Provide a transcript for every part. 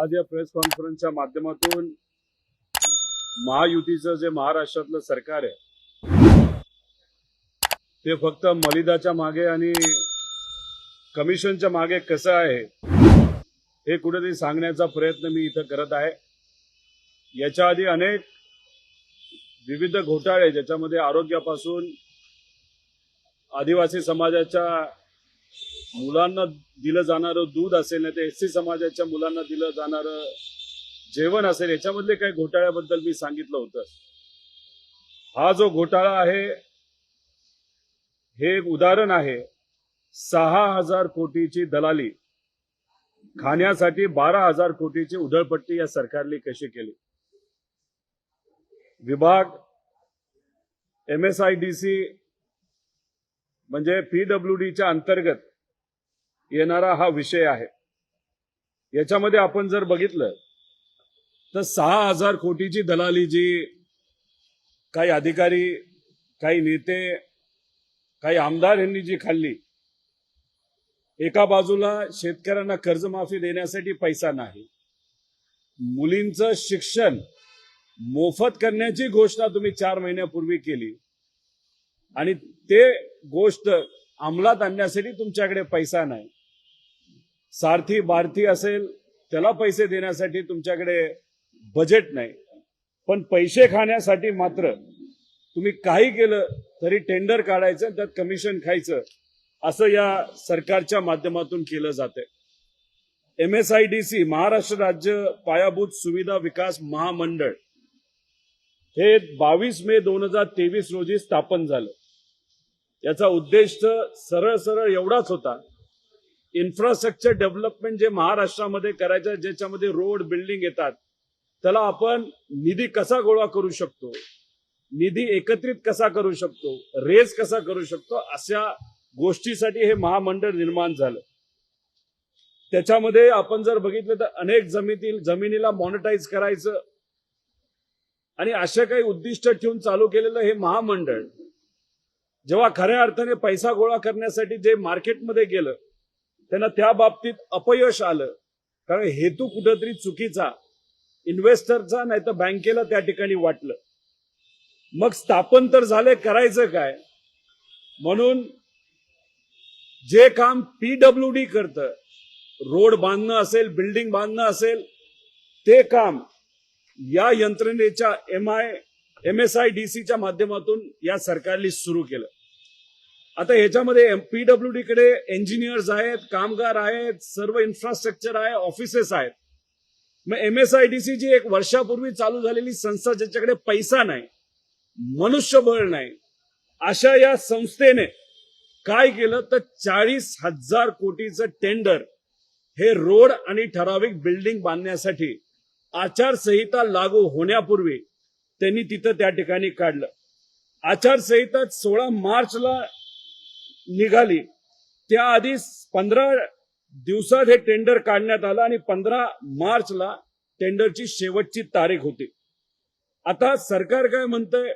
आज या प्रेस कॉन्फरन्सच्या माध्यमातून महायुतीचं जे महाराष्ट्रातलं सरकार आहे ते फक्त मलिदाच्या मागे आणि कमिशनच्या मागे कसं आहे हे कुठेतरी सांगण्याचा प्रयत्न मी इथं करत आहे। याच्या आधी अनेक विविध घोटाळे ज्याच्यामध्ये आरोग्यापासून आदिवासी समाजाच्या मुलांना दिलं जाणारं दूध असेल नाही तर एससी समाजाच्या मुलांना दिलं जाणारं जेवण असेल याच्यामधले काही घोटाळ्याबद्दल मी सांगितलं होतं। हा जो घोटाळा आहे हे एक उदाहरण आहे 6,000 कोटीची दलाली खाण्यासाठी 12,000 कोटीची उधळपट्टी या सरकारने कशी केली। विभाग MSIDC म्हणजे PWDच्या अंतर्गत येणारा हा विषय आहे। याच्यामध्ये आपण जर बघितलं तर 6,000 कोटीची दलाली जी काही अधिकारी काही नेते काही आमदार यांनी जी खाल्ली, एका बाजूला शेतकऱ्यांना कर्जमाफी देण्यासाठी पैसा नाही, मुलींचं शिक्षण मोफत करण्याची घोषणा तुम्ही 4 महिन्यापूर्वी केली आणि ते गोष्ट अंमलात आणण्यासाठी तुमच्याकडे पैसा नाही, सारथी बारथी असेल त्याला पैसे देण्यासाठी तुमच्याकडे बजेट नाही, पण पैसे खाण्यासाठी मात्र तुम्ही काही केलं तरी टेंडर काढायचं त्यात कमिशन खायचं असं या सरकारच्या माध्यमातून केलं जातंय। MSIDC महाराष्ट्र राज्य पायाभूत सुविधा विकास महामंडळ हे 22 मे 2023 रोजी स्थापन झालं। याचा उद्देश सरळ सरळ एवढाच होता, इन्फ्रास्ट्रक्चर डेव्हलपमेंट जे महाराष्ट्रामध्ये करायचं ज्याच्यामध्ये रोड बिल्डिंग येतात त्याला आपण निधी कसा गोळा करू शकतो, निधी एकत्रित कसा करू शकतो, रेज कसा करू शकतो, अशा गोष्टीसाठी हे महामंडळ निर्माण झालं। त्याच्यामध्ये आपण जर बघितलं तर अनेक जमिनीला मॉनिटाईज करायचं आणि अशा काही उद्दिष्ट ठेवून चालू केलेलं हे महामंडळ जेव्हा खऱ्या अर्थाने पैसा गोळा करण्यासाठी जे मार्केटमध्ये गेलं त्यांना त्या बाबतीत अपयश आलं, कारण हेतू कुठेतरी चुकीचा इन्व्हेस्टरचा नाही तर बँकेला त्या ठिकाणी वाटलं। मग स्थापन तर झाले, करायचं काय? म्हणून जे काम PWD करतं, रोड बांधणं असेल बिल्डिंग बांधणं असेल, ते काम या यंत्रणेच्या MSIDCच्या माध्यमातून या सरकारने सुरू केलं। आता ह्याच्यामध्ये PWD कडे इंजिनियर्स आहेत, कामगार आहेत, सर्व इन्फ्रास्ट्रक्चर आहे, ऑफिसेस आहेत। मग MSIDC जी 1 वर्षापूर्वी चालू झालेली संस्था ज्याच्याकडे पैसा नाही, मनुष्यबळ नाही, अशा या संस्थेने काय केलं तर 40,000 कोटीचं टेंडर हे रोड आणि ठराविक बिल्डिंग बांधण्यासाठी आचारसंहिता लागू होण्यापूर्वी त्यांनी तिथं त्या ठिकाणी काढलं। आचारसंहिता 16 मार्चला निघाली, त्याआधी 15 दिवसात हे टेंडर काढण्यात आलं आणि 15 मार्चला टेंडरची शेवटची तारीख होती। आता सरकार काय म्हणतंय,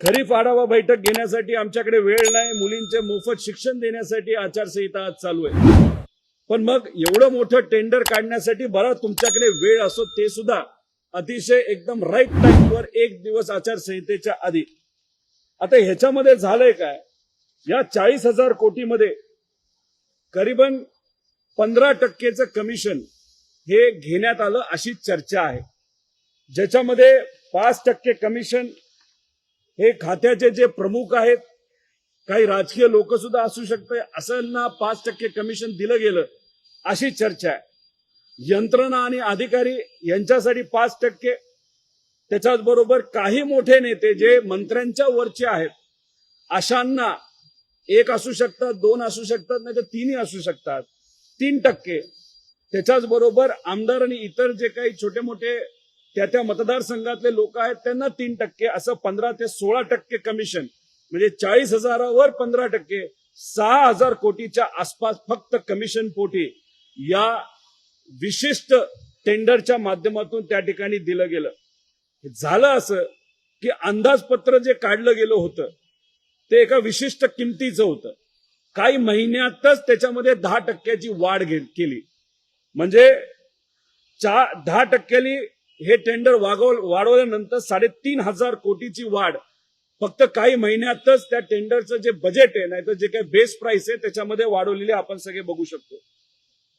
खरीप आढावा बैठक घेण्यासाठी आमच्याकडे वेळ नाही, मुलींचे मोफत शिक्षण देण्यासाठी आचारसंहिता आज चालू आहे। पण मग एवढं मोठं टेंडर काढण्यासाठी बरं तुमच्याकडे वेळ असो, ते सुद्धा अतिशय एकदम राईट टाइमवर 1 दिवस आचारसंहितेच्या आधी। आता ह्याच्यामध्ये झालंय काय, या 40,000 कोटीमध्ये करीबन 15% कमिशन हे घेण्यात आलं अशी चर्चा आहे, ज्याच्यामध्ये 5% कमिशन हे खात्याचे जे प्रमुख आहेत, काही राजकीय लोक सुद्धा असू शकते, असांना 5% कमिशन दिलं गेलं अशी चर्चा आहे। यंत्रणा आणि अधिकारी यांच्यासाठी 5%, त्याच्याच बरोबर काही मोठे नेते जे मंत्र्यांच्या वरचे आहेत अशांना 1 असू शकतात, 2 असू शकतात, नाही तर 3 असू शकतात, 3%। त्याच्याच बरोबर आमदार आणि इतर जे काही छोटे मोठे त्या मतदारसंघातले लोक आहेत त्यांना 3%, असं 15 ते 16% कमिशन, म्हणजे 40,000वर 15%, 6,000 कोटीच्या आसपास फक्त कमिशन पोटी या विशिष्ट टेंडरच्या माध्यमातून त्या ठिकाणी दिलं गेलं। झालं असं की अंदाजपत्र जे काढलं गेलं होतं ते एका विशिष्ट किमतीचं होतं, काही महिन्यातच त्याच्यामध्ये 10% वाढ केली, म्हणजे 10% हे टेंडर वाढवल्यानंतर 3,500 कोटीची वाढ फक्त काही महिन्यातच त्या टेंडरचं जे बजेट आहे, नाहीतर जे काही बेस प्राइस आहे त्याच्यामध्ये वाढवलेली आपण सगळे बघू शकतो.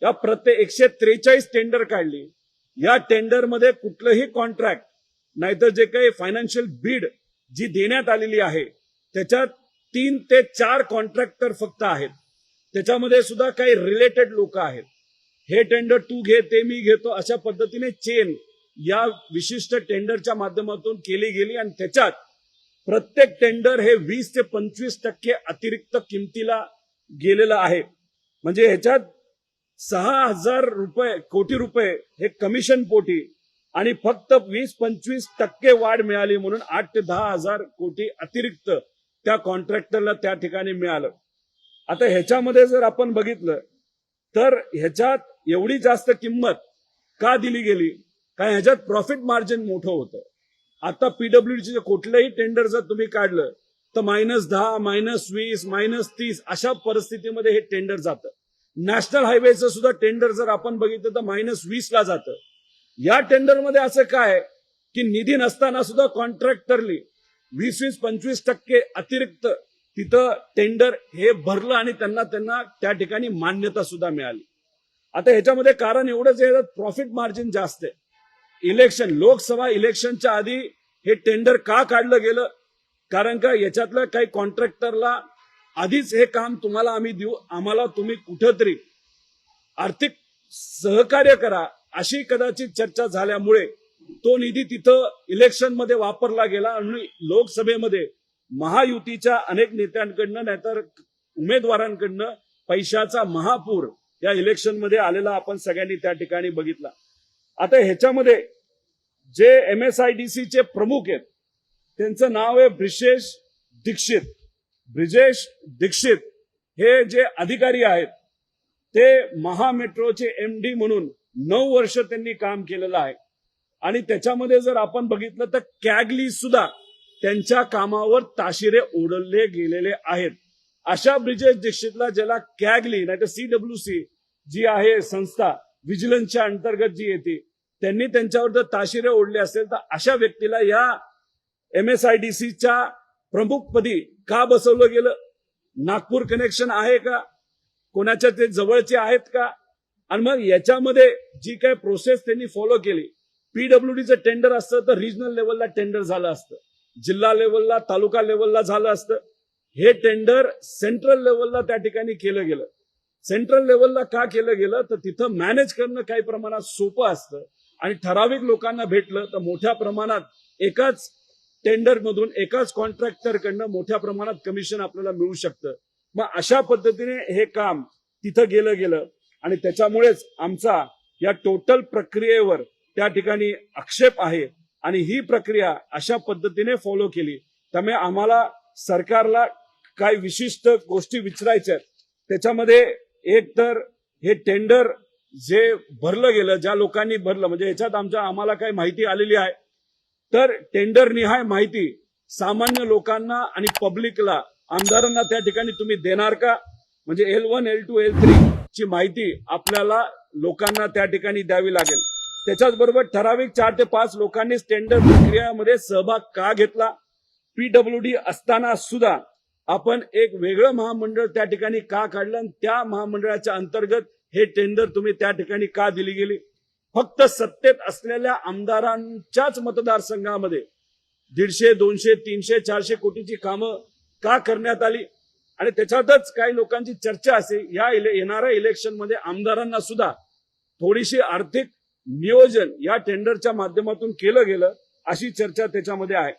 या प्रत्येक 143 टेंडर काढली. या टेंडरमध्ये कुठलंही कॉन्ट्रॅक्ट नाहीतर जे काही फायनान्शियल बीड जी देण्यात आलेली आहे त्याच्यात 3 ते 4 कॉन्ट्रॅक्टर फक्त आहेत. त्याच्यामध्ये सुद्धा काही रिलेटेड लोक आहेत. हे टेंडर तू घे, ते मी घेतो, अशा पद्धतीने चेन या विशिष्ट टेंडरच्या माध्यमातून केली गेली आणि त्याच्यात प्रत्येक टेंडर हे 20 ते 25% अतिरिक्त किमतीला गेलेलं आहे. म्हणजे ह्याच्यात 6,000 कोटी रुपये हे कमिशन पोटी आणि फक्त 20-25% वाढ मिळाली म्हणून 8 ते 10,000 कोटी अतिरिक्त त्या कॉन्ट्रॅक्टरला त्या ठिकाणी मिळालं. आता ह्याच्यामध्ये जर आपण बघितलं तर ह्याच्यात एवढी जास्त किंमत का दिली गेली? कारण ह्याच्यात प्रॉफिट मार्जिन मोठं होतं. आता पीडब्ल्यूडीचे कुठलंही टेंडर जर तुम्ही काढलं तर -10, -20, -30 अशा परिस्थितीमध्ये हे टेंडर जातं. नॅशनल हायवेचं सुद्धा टेंडर जर आपण बघितलं तर -20 ला जातं. या टेंडरमध्ये असं काय की निधी नसताना सुद्धा कॉन्ट्रॅक्टरली 20-25% अतिरिक्त तिथं टेंडर हे भरलं आणि त्यांना त्या ठिकाणी मान्यता सुद्धा मिळाली. आता ह्याच्यामध्ये कारण एवढंच आहे, प्रॉफिट मार्जिन जास्त आहे. लोकसभा इलेक्शनच्या आधी हे टेंडर का काढलं गेलं? कारण का याच्यातलं काही कॉन्ट्रॅक्टरला आधीच हे काम तुम्हाला आम्ही देऊ, आम्हाला तुम्ही कुठंतरी आर्थिक सहकार्य करा अशी कदाचित चर्चा झाल्यामुळे तो निधी तिथं इलेक्शन मध्ये वापरला गेला आणि लोकसभेमध्ये महायुतीच्या अनेक नेत्यांकडनं नाहीतर उमेदवारांकडनं पैशाचा महापूर या इलेक्शन मध्ये आलेला आपण सगळ्यांनी त्या ठिकाणी बघितला. आता ह्याच्यामध्ये जे MSIDCचे प्रमुख आहेत त्यांचं नाव आहे ब्रिजेश दीक्षित. हे जे अधिकारी आहेत ते महामेट्रोचे MD म्हणून 9 वर्ष त्यांनी काम केलेलं आहे. आणि त्याच्यामध्ये जर आपण बघितलं तर कॅगली सुद्धा त्यांच्या कामावर ताशिरे ओढले गेलेले आहेत. अशा ब्रिजेश दीक्षितला ज्याला कॅगली नाही तर CWC जी आहे संस्था व्हिजिलन्सच्या अंतर्गत जी येते त्यांनी त्यांच्यावर जर ताशिरे ओढले असेल तर अशा व्यक्तीला या MSIDCच्या प्रमुखपदी का बसवलं गेलं? नागपूर कनेक्शन आहे का? कोणाच्या ते जवळचे आहेत का? आणि मग याच्यामध्ये जी काही प्रोसेस त्यांनी फॉलो केली, पीडब्ल्यूडीचं टेंडर असतं तर रिजनल लेवलला टेंडर झालं असतं, जिल्हा लेवलला तालुका लेवलला झालं असतं. हे टेंडर सेंट्रल लेवलला त्या ठिकाणी केलं गेलं. सेंट्रल लेवलला का केलं गेलं तर तिथं मॅनेज करणं काही प्रमाणात सोपं असतं आणि ठराविक लोकांना भेटलं तर मोठ्या प्रमाणात एकाच टेंडर मधून एकाच कॉन्ट्रॅक्टरकडनं मोठ्या प्रमाणात कमिशन आपल्याला मिळू शकतं. मग अशा पद्धतीने हे काम तिथं गेलं आणि त्याच्यामुळेच आमचा या टोटल प्रक्रियेवर त्या ठिकाणी आक्षेप आहे आणि ही प्रक्रिया अशा पद्धतीने फॉलो केली. त्यामुळे आम्हाला सरकारला काही विशिष्ट गोष्टी विचारायच्या आहेत. त्याच्यामध्ये एक तर हे टेंडर जे भरलं गेलं, ज्या लोकांनी भरलं, म्हणजे याच्यात आम्हाला काही माहिती आलेली आहे तर टेंडर निहाय माहिती सामान्य लोकांना आणि पब्लिकला आमदारांना त्या ठिकाणी तुम्ही देणार का? म्हणजे L1, L2, L3 ची माहिती आपल्याला लोकांना त्या ठिकाणी द्यावी लागेल. त्याच्याच बरोबर ठराविक 4 ते 5 लोकांनीच टेंडर प्रक्रियेमध्ये सहभाग का घेतला? पीडब्ल्यूडी असताना सुद्धा आपण एक वेगळं महामंडळ त्या ठिकाणी का काढलं आणि त्या महामंडळाच्या अंतर्गत हे टेंडर तुम्ही त्या ठिकाणी का दिली गेली? फक्त सत्तेत असलेल्या आमदारांच्याच मतदारसंघामध्ये 150, 200, 300, 400 कोटीची कामं का करण्यात आली? आणि त्याच्यातच काही लोकांची चर्चा असे या येणाऱ्या इलेक्शन मध्ये आमदारांना सुद्धा थोडीशी आर्थिक नियोजन या टेंडरच्या माध्यमातून केलं गेलं अशी चर्चा त्याच्यामध्ये आहे.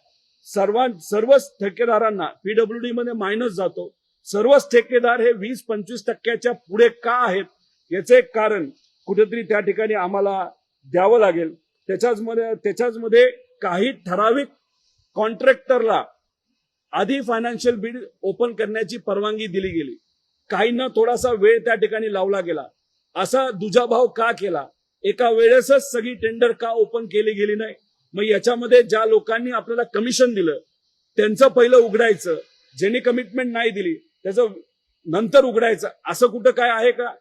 सर्वच ठेकेदारांना पीडब्ल्यूडी मध्ये मायनस जातो. सर्वच ठेकेदार हे 20-25% पुढे का आहेत याचं एक कारण कुठेतरी त्या ठिकाणी आम्हाला द्यावं लागेल. त्याच्याच मध्ये काही ठराविक कॉन्ट्रॅक्टरला आधी फायनान्शियल बिड ओपन करण्याची परवानगी दिली गेली, काहींना थोडासा वेळ त्या ठिकाणी लावला गेला. असा दुजाभाव का केला? एका वेळेसच सगळी टेंडर का ओपन केली गेली नाही? मग याच्यामध्ये ज्या लोकांनी आपल्याला कमिशन दिलं त्यांचं पहिलं उघडायचं, ज्यांनी कमिटमेंट नाही दिली त्याचं नंतर उघडायचं, असं कुठं काय आहे का?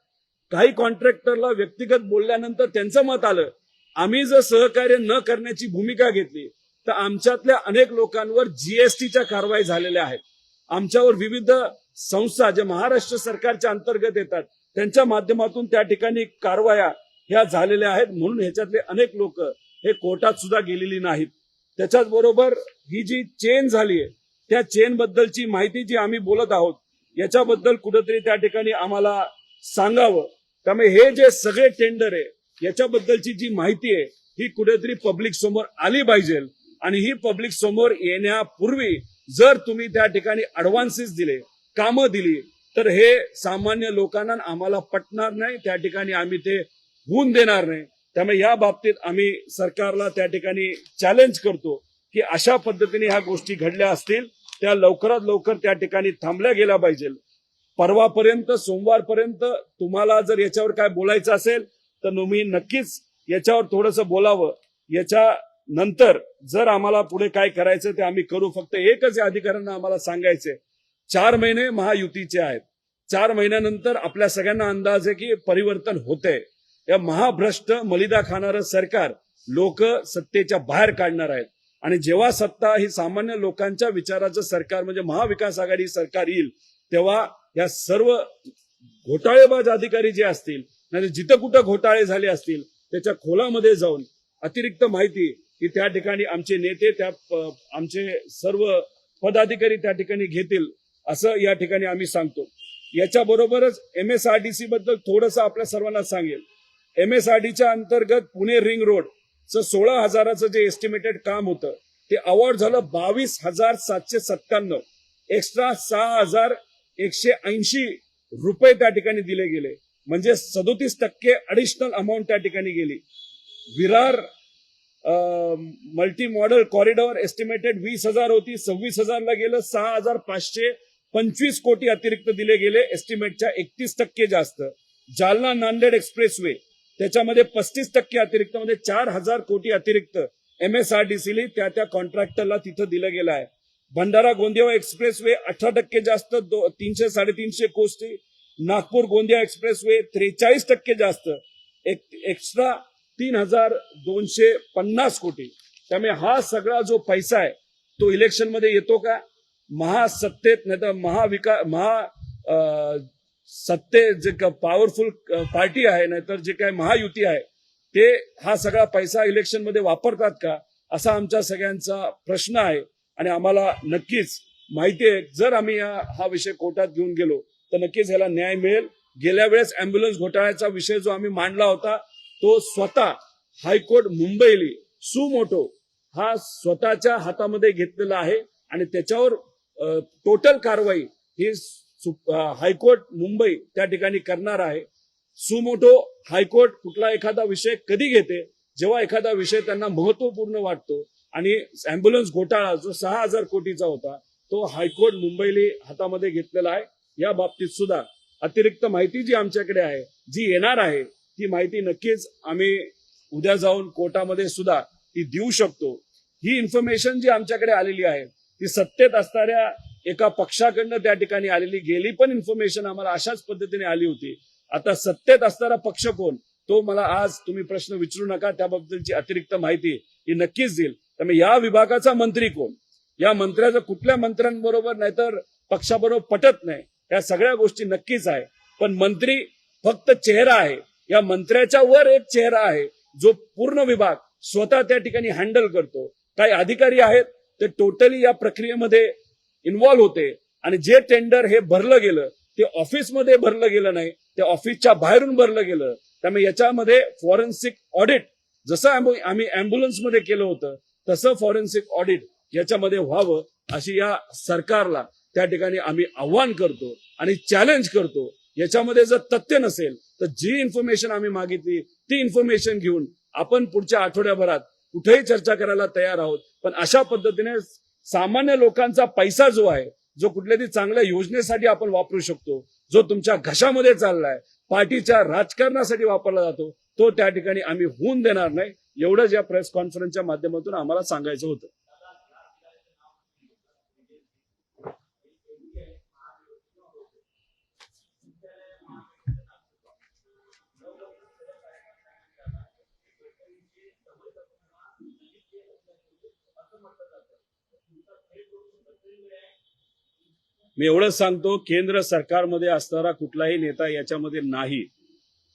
काही कॉन्ट्रॅक्टरला व्यक्तिगत बोलल्यानंतर त्यांचं मत आलं आम्ही जर सहकार्य न करण्याची भूमिका घेतली तर आमच्यातल्या अनेक लोकांवर जीएसटीच्या कारवाई झालेल्या आहेत. आमच्यावर विविध संस्था ज्या महाराष्ट्र सरकारच्या अंतर्गत येतात त्यांच्या माध्यमातून त्या ठिकाणी कारवाया ह्या झालेल्या आहेत. म्हणून ह्याच्यातले अनेक लोक हे कोर्टात सुद्धा गेलेली नाहीत. त्याच्याच बरोबर ही जी चेन झाली आहे त्या चेन बद्दलची माहिती जी आम्ही बोलत आहोत याच्याबद्दल कुठेतरी त्या ठिकाणी आम्हाला सांगावं. त्यामुळे हे जे सगळे टेंडर आहे याच्याबद्दलची जी माहिती आहे ही कुठेतरी पब्लिक समोर आली पाहिजे. आणि ही पब्लिक समोर येण्यापूर्वी जर तुम्ही त्या ठिकाणी ऍडव्हान्सेस दिले, कामं दिली तर हे सामान्य लोकांना आम्हाला पटणार नाही. त्या ठिकाणी आम्ही ते होऊन देणार नाही. त्यामुळे या बाबतीत आम्ही सरकारला त्या ठिकाणी चॅलेंज करतो की अशा पद्धतीने ह्या गोष्टी घडल्या असतील त्या लवकरात लवकर त्या ठिकाणी थांबल्या गेल्या पाहिजे. परवापर्यंत सोमवारपर्यंत तुम्हाला जर याच्यावर काय बोलायचं असेल तर तुम्ही नक्कीच याच्यावर थोडंसं बोलावं. याच्या नंतर जर आम्हाला पुढे काय करायचं ते आम्ही करू. फक्त एकच या अधिकाऱ्यांना आम्हाला सांगायचंय, 4 महिने महायुतीचे आहेत. 4 महिन्यानंतर आपल्या सगळ्यांना अंदाज आहे की परिवर्तन होतंय. या महाभ्रष्ट मलिदा खाणारं सरकार लोक सत्तेच्या बाहेर काढणार आहेत. आणि जेव्हा सत्ता ही सामान्य लोकांच्या विचाराचं सरकार म्हणजे महाविकास आघाडी सरकार येईल तेव्हा या सर्व घोटाळेबाज अधिकारी जे असतील नाही जिथं कुठं घोटाळे झाले असतील त्याच्या खोलामध्ये जाऊन अतिरिक्त माहिती की त्या ठिकाणी आमचे नेते आमचे सर्व पदाधिकारी त्या ठिकाणी घेतील असं या ठिकाणी आम्ही सांगतो. याच्याबरोबरच MSRDC बद्दल थोडंसं आपल्या सर्वांना सांगेल. MSRDच्या अंतर्गत पुणे रिंग रोडचं 16,000चं जे एस्टिमेटेड काम होतं ते अवॉर्ड झालं 22,797. एक्स्ट्रा 6,180 रुपये त्या ठिकाणी दिले गेले. म्हणजे 37% अडिशनल अमाऊंट त्या ठिकाणी गेली. Virar multi model corridor estimated 20,000 होती, 26,000ला गेलं. 6,525 कोटी अतिरिक्त दिले गेले, एस्टिमेटच्या 31% जास्त. जालना नांदेड एक्सप्रेसवे त्याच्यामध्ये 35% अतिरिक्त म्हणजे 4,000 कोटी अतिरिक्त MSRDCला त्या कॉन्ट्रॅक्टरला तिथं दिलं गेलं आहे. भंडारा गोंदिया एक्सप्रेसवे 18% जास्त, 300-350 कोटी. नागपूर गोंदिया एक्सप्रेसवे 43% जास्त, एक्स्ट्रा 3,250 कोटी. त्यामुळे हा सगळा जो पैसा आहे तो इलेक्शन मध्ये येतो का? महासत्तेत नाही तर सत्ते जे पॉवरफुल पार्टी आहे नाहीतर जे काय महायुती आहे ते हा सगळा पैसा इलेक्शन मध्ये वापरतात का असा आमच्या सगळ्यांचा प्रश्न आहे. आणि आम्हाला नक्कीच माहिती आहे जर आम्ही हा विषय कोर्टात घेऊन गेलो तर नक्कीच ह्याला न्याय मिळेल. गेल्या वेळेस अँब्युलन्स घोटाळ्याचा विषय जो आम्ही मांडला होता तो स्वतः हायकोर्ट मुंबईली सुमोटो हा स्वतःच्या हातामध्ये घेतलेला आहे आणि त्याच्यावर टोटल कारवाई ही हायकोर्ट मुंबई त्या ठिकाणी करणार आहे. सुमोटो हायकोर्ट कुठला एखादा विषय कधी घेते जेव्हा एखादा विषय त्यांना महत्वपूर्ण वाटतो. आणि अँब्युलन्स घोटाळा जो 6,000 कोटीचा होता तो हायकोर्ट मुंबईली हातामध्ये घेतलेला आहे. या बाबतीत सुद्धा अतिरिक्त माहिती जी आमच्याकडे आहे जी येणार आहे ती माहिती नक्कीच आम्ही उद्या जाऊन कोर्टामध्ये सुद्धा ती देऊ शकतो. ही इन्फॉर्मेशन जी आमच्याकडे आलेली आहे ती सत्तेत असणाऱ्या एका पक्षाकडनं त्या ठिकाणी आलेली गेली पण इन्फॉर्मेशन आम्हाला अशाच पद्धतीने आली होती. आता सत्तेत असणारा पक्ष कोण तो मला आज तुम्ही प्रश्न विचारू नका, त्याबद्दलची अतिरिक्त माहिती ही नक्कीच देईल. त्यामुळे या विभागाचा मंत्री कोण, या मंत्र्याचं कुठल्या मंत्र्यांबरोबर नाहीतर पक्षाबरोबर पटत नाही या सगळ्या गोष्टी नक्कीच आहे. पण मंत्री फक्त चेहरा आहे. या मंत्र्याच्या वर एक चेहरा आहे जो पूर्ण विभाग स्वतः त्या ठिकाणी हँडल करतो. काही अधिकारी आहेत ते टोटली या प्रक्रियेमध्ये इन्व्हॉल्व्ह होते आणि जे टेंडर हे भरलं गेलं ते ऑफिसमध्ये भरलं गेलं नाही, ते ऑफिसच्या बाहेरून भरलं गेलं. त्यामुळे याच्यामध्ये फॉरेन्सिक ऑडिट जसं आम्ही अँब्युलन्समध्ये केलं होतं तसं फॉरेन्सिक ऑडिट याच्यामध्ये व्हावं अशी या सरकारला त्या ठिकाणी आम्ही आव्हान करतो आणि चॅलेंज करतो. याच्यामध्ये जर तथ्य नसेल तर जी इन्फॉर्मेशन आम्ही मागितली ती इन्फॉर्मेशन घेऊन आपण पुढच्या आठवड्याभरात कुठेही चर्चा करायला तयार आहोत. पण अशा पद्धतीने सामान्य लोकांचा पैसा जो आहे जो कुठल्या तरी चांगल्या योजनेसाठी आपण वापरू शकतो, जो तुमच्या घशामध्ये चाललाय पार्टीच्या राजकारणासाठी वापरला जातो तो त्या ठिकाणी आम्ही होऊन देणार नाही. एवढंच या प्रेस कॉन्फरन्सच्या माध्यमातून आम्हाला सांगायचं होतं. मी एवढंच सांगतो, केंद्र सरकारमध्ये असणारा कुठलाही नेता याच्यामध्ये नाही.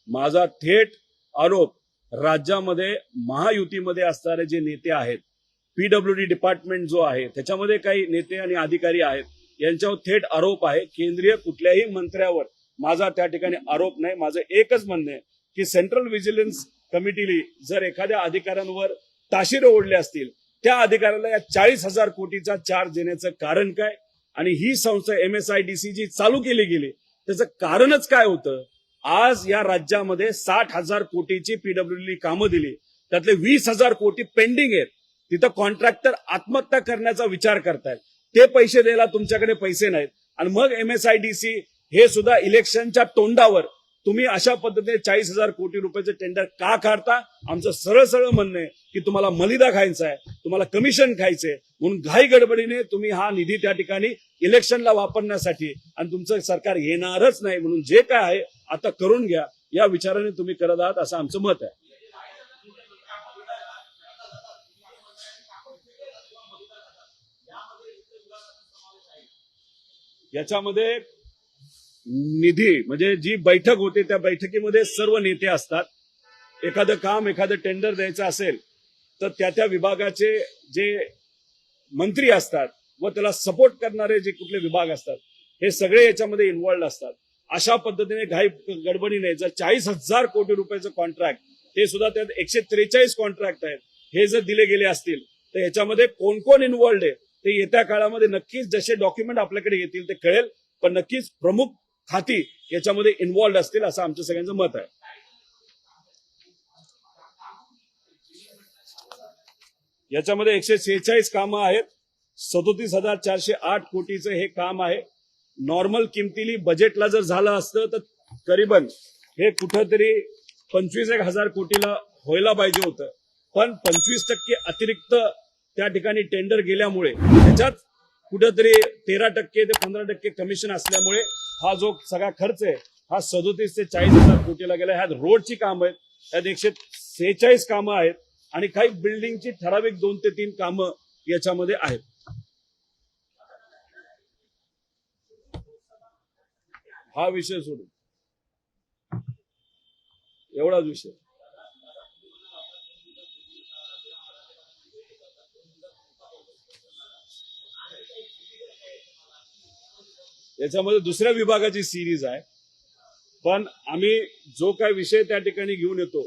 माझा थेट आरोप राज्यामध्ये महायुतीमध्ये असणारे जे नेते आहेत, पीडब्ल्यूडी डिपार्टमेंट जो आहे त्याच्यामध्ये काही नेते आणि अधिकारी आहेत, यांच्यावर थेट आरोप आहे. केंद्रीय कुठल्याही मंत्र्यावर माझा त्या ठिकाणी आरोप नाही. माझं एकच म्हणणं आहे की सेंट्रल व्हिजिलन्स कमिटीने जर एखाद्या अधिकाऱ्यांवर ताशिरे ओढले असतील, त्या अधिकाऱ्याला या 40,000 कोटीचा चार्ज देण्याचं कारण काय, आणि ही संस्था MSIDC जी चालू केली गेली त्याचं कारणच काय होतं? आज या राज्यामध्ये 60,000 कोटीची पीडब्ल्यूडी कामं दिली, त्यातले 20,000 कोटी पेंडिंग आहेत. तिथं कॉन्ट्रॅक्टर आत्महत्या करण्याचा विचार करतायत, ते पैसे द्यायला तुमच्याकडे पैसे नाहीत. आणि मग MSIDC हे सुद्धा इलेक्शनच्या तोंडावर तुम्ही अशा पद्धतीने 40,000 कोटी रुपयाचं टेंडर का काढता? आमचं सरळ सरळ म्हणणं आहे की तुम्हाला मलिदा खायचा आहे, तुम्हाला कमिशन खायचंय, म्हणून घाई गडबडीने तुम्ही हा निधी त्या ठिकाणी इलेक्शनला वापरण्यासाठी, आणि तुमचं सरकार येणारच नाही म्हणून जे काय आहे आता करून घ्या या विचाराने तुम्ही करत आहात असं आमचं मत आहे. याच्यामध्ये निधी म्हणजे जी बैठक होते त्या बैठकीमध्ये सर्व नेते असतात. एखादं काम, एखादं टेंडर द्यायचं असेल तर त्या विभागाचे जे मंत्री असतात व त्याला सपोर्ट करणारे जे कुठले विभाग असतात हे सगळे याच्यामध्ये इन्व्हॉल्ड असतात. अशा पद्धतीने घाई गडबडीने जर 40,000 कोटी रुपयाचं कॉन्ट्रॅक्ट, ते सुद्धा त्यात 143 कॉन्ट्रॅक्ट आहेत, हे जर दिले गेले असतील तर याच्यामध्ये कोण कोण इन्व्हॉल्ड आहे ते येत्या काळामध्ये नक्कीच जसे डॉक्युमेंट आपल्याकडे येतील ते कळेल. पण नक्कीच प्रमुख खाती याच्यामध्ये इन्व्हॉल्ड असतील असं आमचं सगळ्यांचं मत आहे. याच्यामध्ये 146 कामं आहेत. 37,408 कोटीचं हे काम आहे. नॉर्मल किमतीली बजेटला जर झालं असतं तर करीबन हे कुठंतरी 25,000 कोटीला व्हायला पाहिजे होतं. पण 25% अतिरिक्त त्या ठिकाणी टेंडर गेल्यामुळे त्याच्यात कुठंतरी 13% ते 15% कमिशन असल्यामुळे हा जो सगळा खर्च आहे हा 37 ते 40,000 कोटीला गेला. ह्यात रोडची कामं आहेत, ह्यात 146 कामं आहेत आणि काही बिल्डिंगची ठराविक 2 ते 3 कामं याच्यामध्ये आहेत. हा विषय सोडून एवढाच विषय. याच्यामध्ये दुसऱ्या विभागाची सिरीज आहे. पण आम्ही जो काही विषय त्या ठिकाणी घेऊन येतो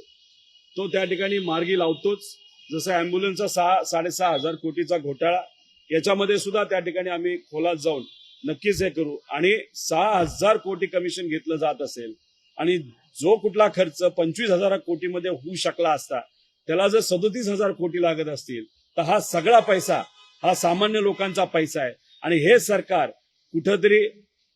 तो त्या ठिकाणी मार्गी लावतोच. जसं अँब्युलन्सचा 6,500 कोटीचा घोटाळा, याच्यामध्ये सुद्धा त्या ठिकाणी आम्ही खोलात जाऊन नक्कीच हे करू. आणि 6,000 कोटी कमिशन घेतलं जात असेल आणि जो कुठला खर्च 25,000 कोटीमध्ये होऊ शकला असता त्याला जर 37,000 कोटी लागत असतील तर हा सगळा पैसा हा सामान्य लोकांचा पैसा आहे. आणि हे सरकार कुठंतरी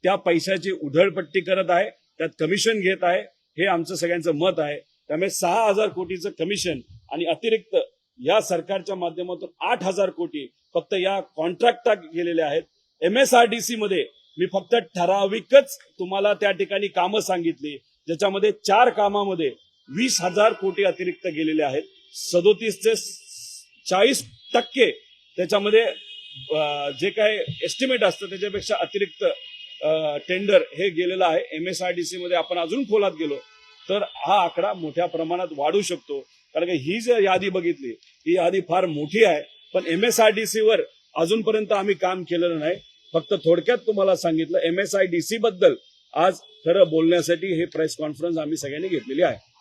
त्या पैशाची उधळपट्टी करत आहे, त्यात कमिशन घेत आहे, हे आमचं सगळ्यांचं मत आहे. त्यामुळे 6,000 कोटीचं कमिशन आणि अतिरिक्त या सरकारच्या माध्यमातून 8,000 कोटी फक्त या कॉन्ट्रॅक्टात गेलेले आहेत. MSRDC मध्ये मी फक्त ठराविकच तुम्हाला त्या ठिकाणी कामं सांगितली, ज्याच्यामध्ये 4 कामामध्ये 20,000 कोटी अतिरिक्त गेलेले आहेत. 37 ते 40% त्याच्यामध्ये जे काय एस्टिमेट असतं त्याच्यापेक्षा अतिरिक्त टेंडर हे गेलेलं आहे. MSRDC मध्ये आपण अजून खोलात गेलो तर हा आकडा मोठ्या प्रमाणात वाढू शकतो. कारण की ही जर यादी बघितली ही यादी फार मोठी आहे. पण MSRDC वर अजूनपर्यंत आम्ही काम केलेलं नाही. फक्त थोडक्यात तुम्हाला सांगितलं. MSIDC बद्दल आज खरं बोलण्यासाठी हे प्रेस कॉन्फरन्स आम्ही सगळ्यांनी घेतलेली आहे.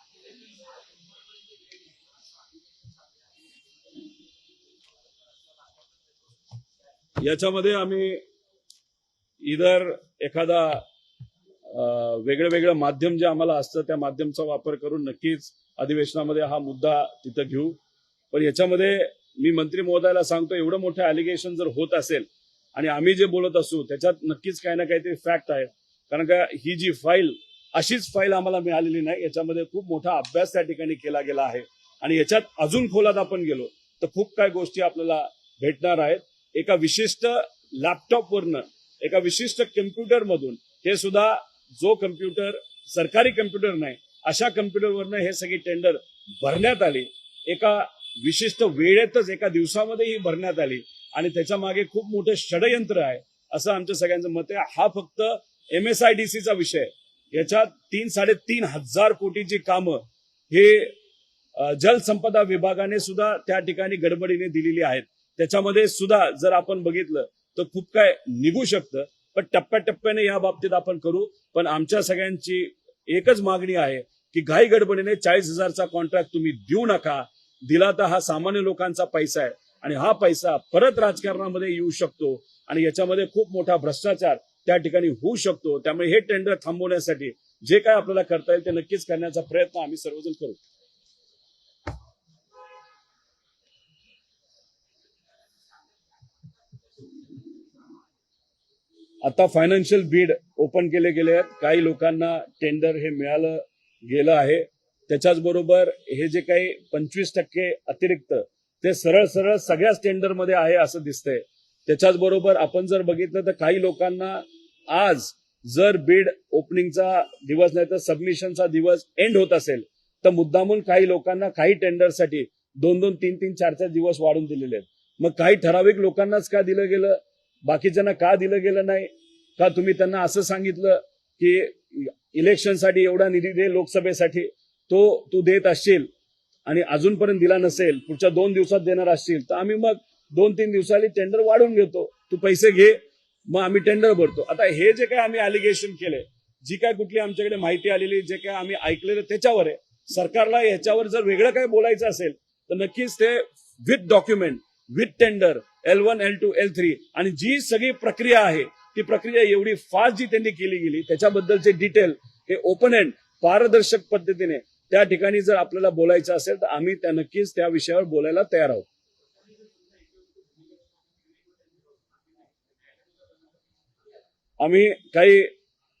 याच्यामध्ये आम्ही इधर एखादा वेगळं वेगळं माध्यम जे आम्हाला असतं त्या माध्यमचा वापर करून नक्कीच अधिवेशनामध्ये हा मुद्दा तिथं घेऊ. पण याच्यामध्ये मी मंत्री महोदयाला सांगतो, एवढं मोठं अलिगेशन जर होत असेल आणि आम्ही जे बोलत असू त्याच्यात नक्कीच काही ना काहीतरी फॅक्ट आहे. कारण का ही जी फाईल अशीच फाईल आम्हाला मिळालेली नाही. याच्यामध्ये खूप मोठा अभ्यास त्या ठिकाणी केला गेला आहे आणि याच्यात अजून खोलात आपण गेलो तर खूप काही गोष्टी आपल्याला भेटणार आहेत. एका विशिष्ट लॅपटॉपवरनं, एका विशिष्ट कम्प्युटर मधून, हे सुद्धा जो कम्प्युटर सरकारी कम्प्युटर नाही अशा कम्प्युटरवरनं हे सगळी टेंडर भरण्यात आली. एका विशिष्ट वेळेतच एका दिवसामध्ये ही भरण्यात आली आणि त्याच्या मागे खूप मोठं षडयंत्र आहे असं आमच्या सगळ्यांचं मत आहे. हा फक्त MSIDCचा विषय. याच्यात 3-3.5 हजार कोटीची कामं हे जलसंपदा विभागाने सुद्धा त्या ठिकाणी गडबडीने दिलेली आहेत. त्याच्यामध्ये सुद्धा जर आपण बघितलं तर खूप काय निघू शकतं, पण टप्प्याटप्प्याने या बाबतीत आपण करू. पण आमच्या सगळ्यांची एकच मागणी आहे की घाई गडबडीने 40,000चा कॉन्ट्रॅक्ट तुम्ही देऊ नका. दिला तर हा सामान्य लोकांचा पैसा आहे आणि हा पैसा परत राजकारणामध्ये येऊ शकतो आणि याच्यामध्ये खूप मोठा भ्रष्टाचार त्या ठिकाणी होऊ शकतो. त्यामुळे हे टेंडर थांबवण्यासाठी जे काय आपल्याला करता येईल ते नक्कीच करण्याचा प्रयत्न आम्ही सर्वजण करू. आता फायनान्शियल बीड ओपन केले गेले आहेत. काही लोकांना टेंडर हे मिळालं गेलं आहे. त्याच्याच बरोबर हे जे काही 25% अतिरिक्त ते सरळ सरळ सगळ्याच टेंडरमध्ये आहे असं दिसतंय. त्याच्याच बरोबर आपण जर बघितलं तर काही लोकांना आज जर बीड ओपनिंगचा दिवस नाही तर सबमिशनचा दिवस एंड होत असेल तर मुद्दामून काही लोकांना काही टेंडरसाठी 2-2, 3-3, 4-4 दिवस वाढून दिलेले आहेत. मग काही ठराविक लोकांनाच का दिलं गेलं, बाकीच्यांना का दिलं गेलं नाही? का तुम्ही त्यांना असं सांगितलं की इलेक्शनसाठी एवढा निधी दे, लोकसभेसाठी तो तू देत असशील आणि अजूनपर्यंत दिला नसेल, पुढच्या 2 दिवसात देणार असशील तर आम्ही मग 2-3 दिवसांनी टेंडर वाढवून घेतो, तू पैसे घे, मग आम्ही टेंडर भरतो. आता हे जे काय आम्ही अलिगेशन केले, जी काय कुठली आमच्याकडे माहिती आलेली, जे काय आम्ही ऐकलेलं त्याच्यावर आहे. सरकारला ह्याच्यावर जर वेगळं काय बोलायचं असेल तर नक्कीच ते with document, with tender, L1, L2, L3 आणि जी सगळी प्रक्रिया आहे ती प्रक्रिया एवढी फास्ट जी त्यांनी केली गेली त्याच्याबद्दलचे डिटेल हे ओपन एंड पारदर्शक पद्धतीने त्या ठिकाणी जर आपल्याला बोलायचं असेल तर आम्ही त्या नक्कीच त्या विषयावर बोलायला तयार आहोत. आम्ही काही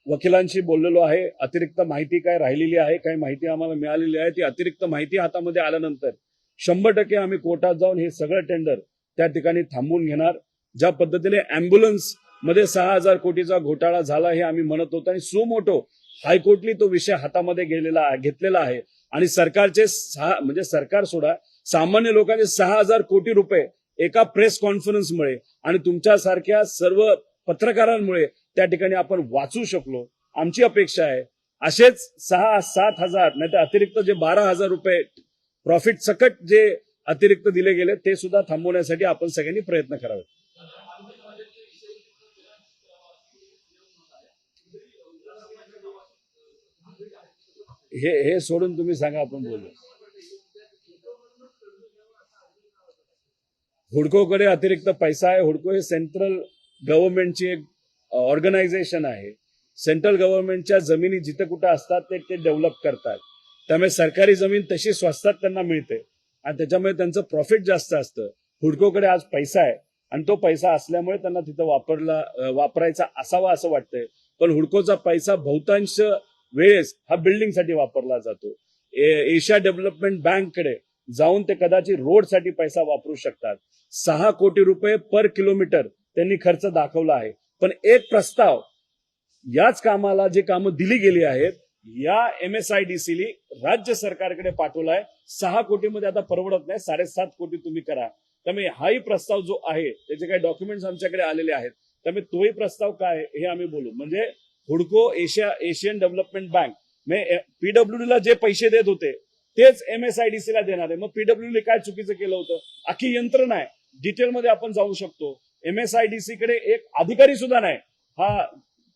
वकिलांशी बोललेलो आहे. अतिरिक्त माहिती काय राहिलेली आहे, काही माहिती आम्हाला मिळालेली आहे. ती अतिरिक्त माहिती हातामध्ये आल्यानंतर 100% आम्ही कोर्टात जाऊन हे सगळं टेंडर त्या ठिकाणी थांबवून घेणार. ज्या पद्धतीने अँब्युलन्स मध्ये 6,000 कोटीचा घोटाळा झाला हे आम्ही म्हणत होतो आणि सुमोटो हायकोर्टने तो विषय हातामध्ये घेतलेला आहे आणि सरकारचे म्हणजे सरकार सोडा, सामान्य लोकांचे 6,000 कोटी रुपये एका प्रेस कॉन्फरन्समुळे आणि तुमच्यासारख्या सर्व पत्रकारांमुळे त्या ठिकाणी आपण वाचू शकलो. आमची अपेक्षा आहे असेच 6-7 हजार नाही तर अतिरिक्त जे 12,000 रुपये प्रॉफिट सकट जे अतिरिक्त दिले गेले ते सुद्धा थांबवण्यासाठी आपण सगळ्यांनी प्रयत्न करावे. हे सोडून तुम्ही सांगा, आपण बोलू. हुडकोकडे अतिरिक्त पैसा आहे. हुडको हे सेंट्रल गव्हर्नमेंटची एक ऑर्गनायझेशन आहे. सेंट्रल गव्हर्नमेंटच्या जमिनी जिथे कुठे असतात ते डेव्हलप करतात. त्यामुळे सरकारी जमीन तशी स्वस्तात त्यांना मिळते आणि त्याच्यामुळे त्यांचं प्रॉफिट जास्त असतं. हुडकोकडे आज पैसा आहे आणि तो पैसा असल्यामुळे त्यांना तिथं वापरायचा असावा असं वाटतंय. पण हुडकोचा पैसा बहुतांश वेळेस हा बिल्डिंगसाठी वापरला जातो. एशिया डेव्हलपमेंट बँककडे जाऊन ते कदाचित रोडसाठी पैसा वापरू शकतात. 6 कोटी रुपये पर किलोमीटर त्यांनी खर्च दाखवला आहे. पण एक प्रस्ताव याच कामाला जे कामं दिली गेली आहेत या MSIDCने राज्य सरकारकडे पाठवलाय. 6 कोटीमध्ये आता परवडत नाही, 7.5 कोटी तुम्ही करा. त्यामुळे हाही प्रस्ताव जो आहे त्याचे काही डॉक्युमेंट्स आमच्याकडे आलेले आहेत. त्यामुळे तोही प्रस्ताव काय हे आम्ही बोलू. म्हणजे हुडको एशियन डेव्हलपमेंट बँक PWD ला जे पैसे देत होते तेच MSIDC ला देणार आहे. मग PWD काय चुकीचं केलं होतं? अख्खी यंत्रणा आहे, डिटेलमध्ये आपण जाऊ शकतो. MSIDC कडे एक अधिकारी सुद्धा नाही, हा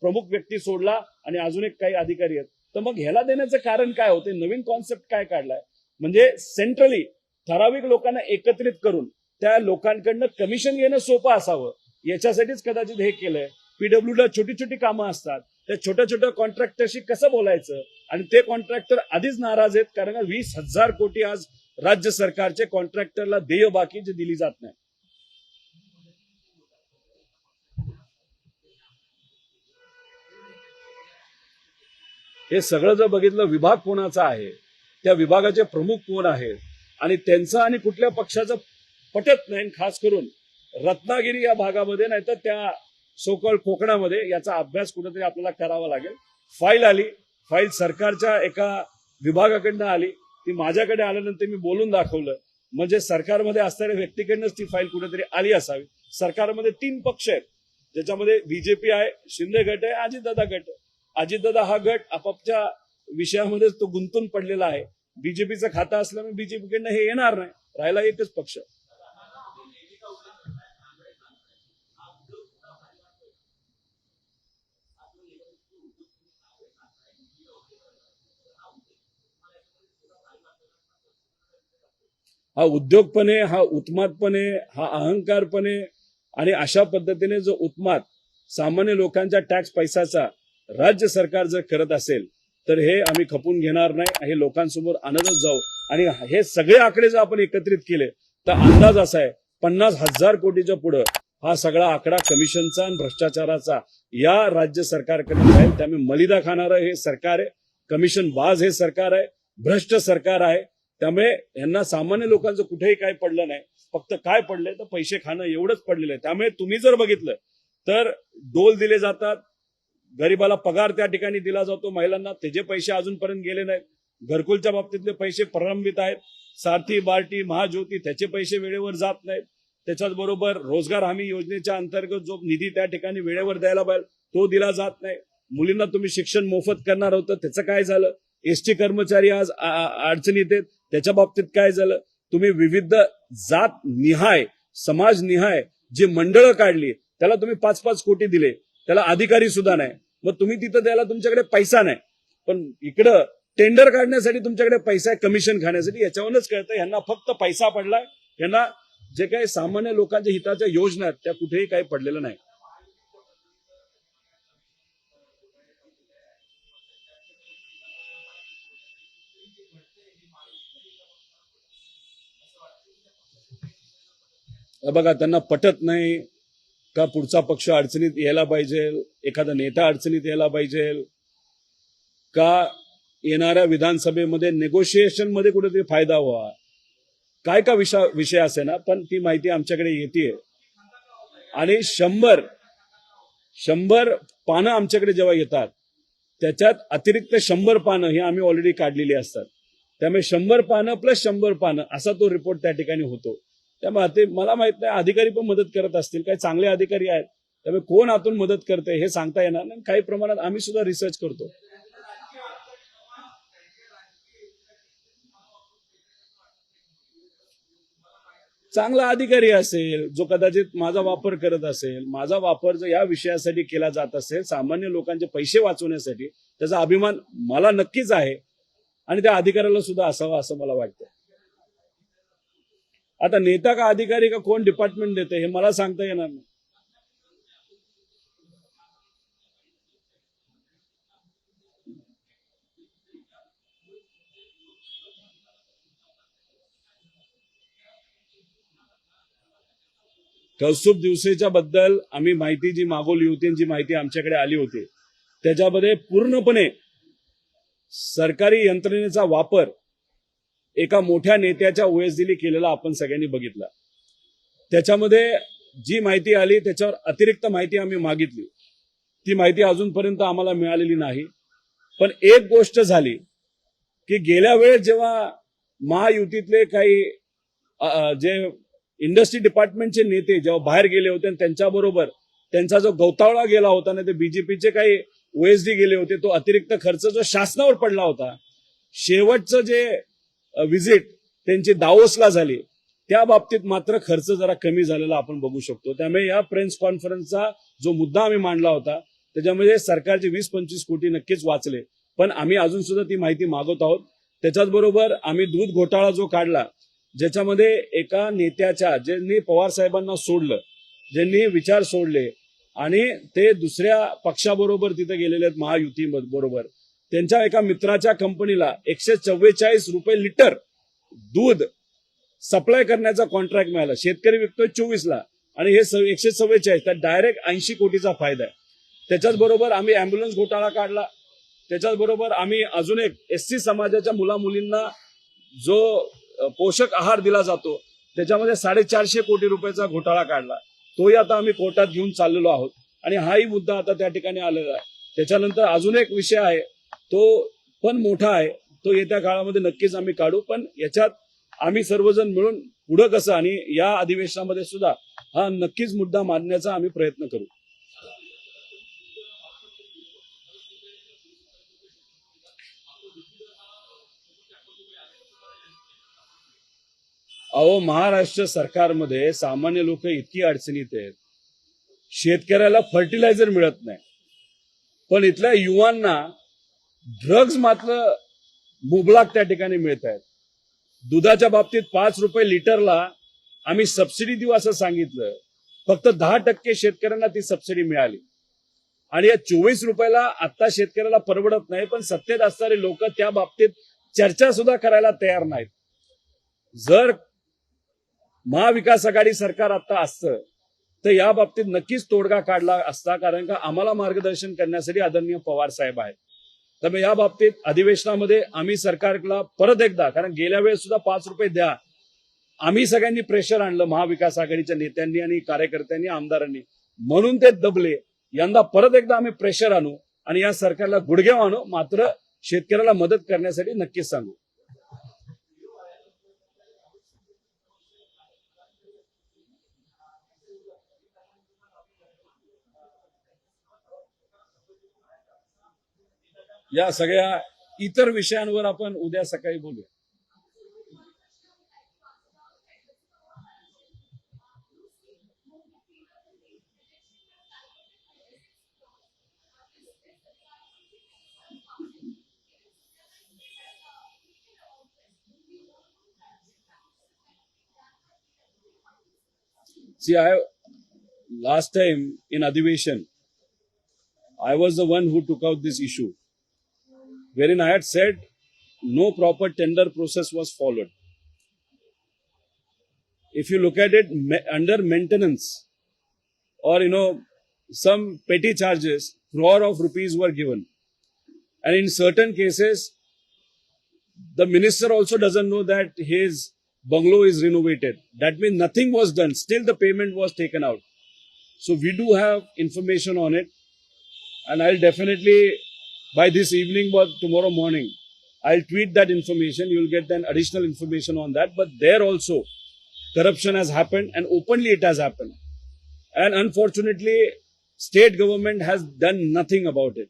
प्रमुख व्यक्ती सोडला आणि अजून एक काही अधिकारी आहेत. तर मग ह्याला देण्याचं कारण काय होते? नवीन कॉन्सेप्ट काय काढलाय? म्हणजे सेंट्रली ठराविक लोकांना एकत्रित करून त्या लोकांकडनं कमिशन घेणं सोपं असावं याच्यासाठीच कदाचित हे केलंय. PWD ला छोटी छोटी कामं असतात, त्या छोट्या छोट्या कॉन्ट्रॅक्टरशी कसं बोलायचं आणि ते कॉन्ट्रॅक्टर आधीच नाराज आहेत कारण 20,000 कोटी आज राज्य सरकारचे कॉन्ट्रॅक्टरला देय बाकी जे दिली जात नाही. हे सगळं जर बघितलं विभाग कोणाचा आहे, त्या विभागाचे प्रमुख कोण आहेत आणि त्यांचं आणि कुठल्या पक्षाचं पटत नाही. खास करून रत्नागिरी या भागामध्ये नाही तर त्या सोकळ कोकणामध्ये याचा अभ्यास कुठेतरी आपल्याला करावा लागेल. फाईल आली, फाईल सरकारच्या एका विभागाकडनं आली, ती माझ्याकडे आल्यानंतर मी बोलून दाखवलं म्हणजे सरकारमध्ये असणाऱ्या व्यक्तीकडनंच ती फाईल कुठेतरी आली असावी. सरकारमध्ये 3 पक्ष आहेत, ज्याच्यामध्ये बीजेपी आहे, शिंदे गट आहे, अजितदादा गट आहे. अजितदादा हा गट आपापच्या विषयामध्ये तो गुंतून पडलेला आहे. बीजेपीचं खातं असल्यामुळे बीजेपीकडनं हे येणार नाही, राहिला एकच पक्ष. हा उद्योगपणे, हा उत्मादपणे, हा अहंकारपणे आणि अशा पद्धतीने जो उत्माद सामान्य लोकांच्या टॅक्स पैशाचा राज्य सरकार जर करत असेल तर हे आम्ही खपून घेणार नाही. हे लोकांसमोर आणतच जाऊ. आणि हे सगळे आकडे जर आपण एकत्रित केले तर अंदाज असा आहे 50,000 कोटीच्या पुढे हा सगळा आकडा कमिशनचा आणि भ्रष्टाचाराचा या राज्य सरकारकडे जाईल. त्यामुळे मलिदा खाणारं हे सरकार आहे, कमिशन बाज हे सरकार आहे, भ्रष्ट सरकार आहे. त्यामुळे यांना सामान्य लोकांचं कुठेही काय पडलं नाही, फक्त काय पडलंय तर पैसे खाणं एवढंच पडलेलं आहे. त्यामुळे तुम्ही जर बघितलं तर डोल दिले जातात, गरीबाला पगार त्या ठिकाणी दिला जातो, महिलांना त्याचे पैसे अजूनपर्यंत गेले नाहीत. घरकुलच्या बाबतीतले पैसे प्रलंबित आहेत. सारथी, बार्टी, महाज्योती त्याचे पैसे वेळेवर जात नाहीत. त्याच्याच बरोबर रोजगार हमी योजनेच्या अंतर्गत जो निधी त्या ठिकाणी वेळेवर द्यायला पाहिजे तो दिला जात नाही. मुलींना तुम्ही शिक्षण मोफत करणार होतं, त्याचं काय झालं? एसटी कर्मचारी आज अडचणीत आहेत, त्याच्या बाबतीत काय झालं? तुम्ही विविध जात निहाय, समाज निहाय जी मंडळं काढली त्याला तुम्ही 5-5 कोटी दिले, त्याला अधिकारी सुद्धा नाही. मग तुम्ही तिथं द्यायला तुमच्याकडे पैसा नाही, पण इकडं टेंडर काढण्यासाठी तुमच्याकडे पैसा आहे, कमिशन खाण्यासाठी. याच्यावरूनच कळतं यांना फक्त पैसा पडलाय. यांना जे काही सामान्य लोकांच्या हिताच्या योजना आहेत त्या कुठेही काही पडलेलं नाही. बघा, त्यांना पटत नाही का पुढचा पक्ष अडचणीत यायला पाहिजे, एखादा नेता अडचणीत यायला पाहिजे का, येणाऱ्या विधानसभेमध्ये नेगोशिएशन मध्ये कुठेतरी फायदा व्हावा, काय का विषय असे ना, पण ती माहिती आमच्याकडे येते. आणि 100 पानं आमच्याकडे जेव्हा येतात त्याच्यात अतिरिक्त 100 पानं ही आम्ही ऑलरेडी काढलेली असतात. त्यामुळे 100 पानं प्लस 100 पानं असा तो रिपोर्ट त्या ठिकाणी होतो. त्यामुळे ते मला माहित नाही, अधिकारी पण मदत करत असतील, काही चांगले अधिकारी आहेत, त्यामुळे कोण आतून मदत करते हे सांगता येणार नाही. काही प्रमाणात आम्ही सुद्धा रिसर्च करतो. चांगला अधिकारी असेल जो कदाचित माझा वापर करत असेल, माझा वापर जर या विषयासाठी केला जात असेल, सामान्य लोकांचे पैसे वाचवण्यासाठी, त्याचा अभिमान मला नक्कीच आहे आणि त्या अधिकाऱ्याला सुद्धा असावा असं मला वाटतं. आता नेता का अधिकारी का कोण डिपार्टमेंट देते हे मला सांगता येणार नाही. कौस्तुभ दिवसेच्या बद्दल आम्ही माहिती जी मागवली होती आणि जी माहिती आमच्याकडे आली होती त्याच्यामध्ये पूर्णपणे सरकारी यंत्रणेचा वापर एका मोठ्या नेत्याच्या ओएसडीने केलेला आपण सगळ्यांनी बघितला. त्याच्यामध्ये जी माहिती आली त्याच्यावर अतिरिक्त माहिती आम्ही मागितली, ती माहिती अजूनपर्यंत आम्हाला मिळालेली नाही. पण एक गोष्ट झाली की गेल्या वेळेस जेव्हा महायुतीतले काही जे इंडस्ट्री डिपार्टमेंटचे नेते जेव्हा बाहेर गेले होते आणि त्यांच्याबरोबर त्यांचा जो गवतावळा गेला होता ना, ते बीजेपीचे काही ओएसडी गेले होते, तो अतिरिक्त खर्च जो शासनावर पडला होता. शेवटचं जे व्हिजिट त्यांची दावोसला झाली त्या बाबतीत मात्र खर्च जरा कमी झालेला आपण बघू शकतो. त्यामुळे या प्रेस कॉन्फरन्सचा जो मुद्दा आम्ही मांडला होता त्याच्यामध्ये सरकारचे 20-25 कोटी नक्कीच वाचले, पण आम्ही अजून सुद्धा ती माहिती मागवत आहोत. त्याच्याच बरोबर आम्ही दूध घोटाळा जो काढला, ज्याच्यामध्ये एका नेत्याच्या, ज्यांनी पवार साहेबांना सोडलं, ज्यांनी विचार सोडले आणि ते दुसऱ्या पक्षाबरोबर तिथे गेलेले आहेत महायुती बरोबर, त्यांच्या एका मित्राच्या कंपनीला 144 रुपये लिटर दूध सप्लाय करण्याचा कॉन्ट्रॅक्ट मिळाला. शेतकरी विकतोय 24ला आणि हे 144, तर डायरेक्ट 80 कोटीचा फायदा आहे. त्याच्याच बरोबर आम्ही अँब्युलन्स घोटाळा काढला. त्याच्याच बरोबर आम्ही अजून एक एससी समाजाच्या मुलामुलींना जो पोषक आहार दिला जातो त्याच्यामध्ये 450 कोटी रुपयाचा घोटाळा काढला. तोही आता आम्ही कोर्टात घेऊन चाललेलो आहोत आणि हाही मुद्दा आता त्या ठिकाणी आलेला आहे. त्याच्यानंतर अजून एक विषय आहे, तो पण मोठा आहे, तो येत्या काळामध्ये नक्कीच आम्ही काढू. पण याच्यात आम्ही सर्वजण मिळून पुढं कसं आणि या अधिवेशनामध्ये सुद्धा हा नक्कीच मुद्दा मांडण्याचा आम्ही प्रयत्न करू. अहो, महाराष्ट्र सरकारमध्ये सामान्य लोक इतकी अडचणीत आहेत, शेतकऱ्याला फर्टिलायझर मिळत नाही, पण इथल्या युवांना ड्रग्ज मात्र मुबलक त्या ठिकाणी मिळत आहेत. दुधाच्या बाबतीत 5 रुपये लिटरला आम्ही सबसिडी देऊ असं सांगितलं, फक्त 10% शेतकऱ्यांना ती सबसिडी मिळाली. आणि या 24 रुपयाला आता शेतकऱ्याला परवडत नाही, पण सत्तेत असणारे लोक त्या बाबतीत चर्चा सुद्धा करायला तयार नाहीत. जर महाविकास आघाडी सरकार आता असतं तर या बाबतीत नक्कीच तोडगा काढला असता, कारण का आम्हाला मार्गदर्शन करण्यासाठी आदरणीय पवार साहेब आहेत. त्यामुळे या बाबतीत अधिवेशनामध्ये आम्ही सरकारला परत एकदा, कारण गेल्या वेळेस सुद्धा 5 रुपये द्या, आम्ही सगळ्यांनी प्रेशर आणलं महाविकास आघाडीच्या नेत्यांनी आणि कार्यकर्त्यांनी आमदारांनी, म्हणून ते दबले. यंदा परत एकदा आम्ही प्रेशर आणू आणि या सरकारला गुडघ्यावर आणू, मात्र शेतकऱ्याला मदत करण्यासाठी नक्कीच सांगू. या सगळ्या इतर विषयांवर आपण उद्या सकाळी बोलूया. See, last time in Adhivesan, I was the one who took out this issue, wherein I had said no proper tender process was followed. If you look at it, under maintenance or some petty charges, crore of rupees were given, and in certain cases, the minister also doesn't know that his bungalow is renovated. That means nothing was done. Still the payment was taken out. So we do have information on it. And I'll definitely, by this evening or tomorrow morning, I'll tweet that information. You'll get then additional information on that. But there also, corruption has happened and openly it has happened. And unfortunately, state government has done nothing about it.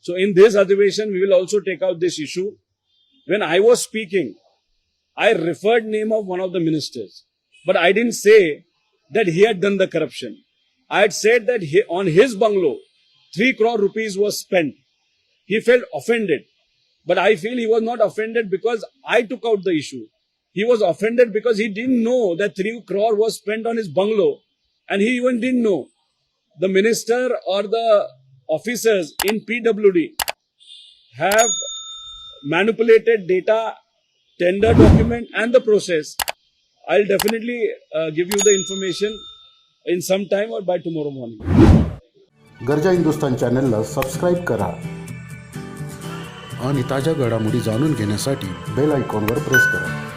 So in this Adhivesan, we will also take out this issue. When I was speaking, I referred name of one of the ministers, but I didn't say that he had done the corruption. I had said that on his bungalow, 3 crore rupees was spent. He felt offended, but I feel he was not offended because I took out the issue. He was offended because he didn't know that 3 crore was spent on his bungalow, and he even didn't know. The minister or the officers in PWD have manipulated data, tender document and the process. I'll definitely give you the information in some time or by tomorrow morning. गरजा हिंदुस्तान चॅनलला subscribe करा आणि ताज्या घडामोडी जाणून घेण्यासाठी bell आयकॉनवर press करा.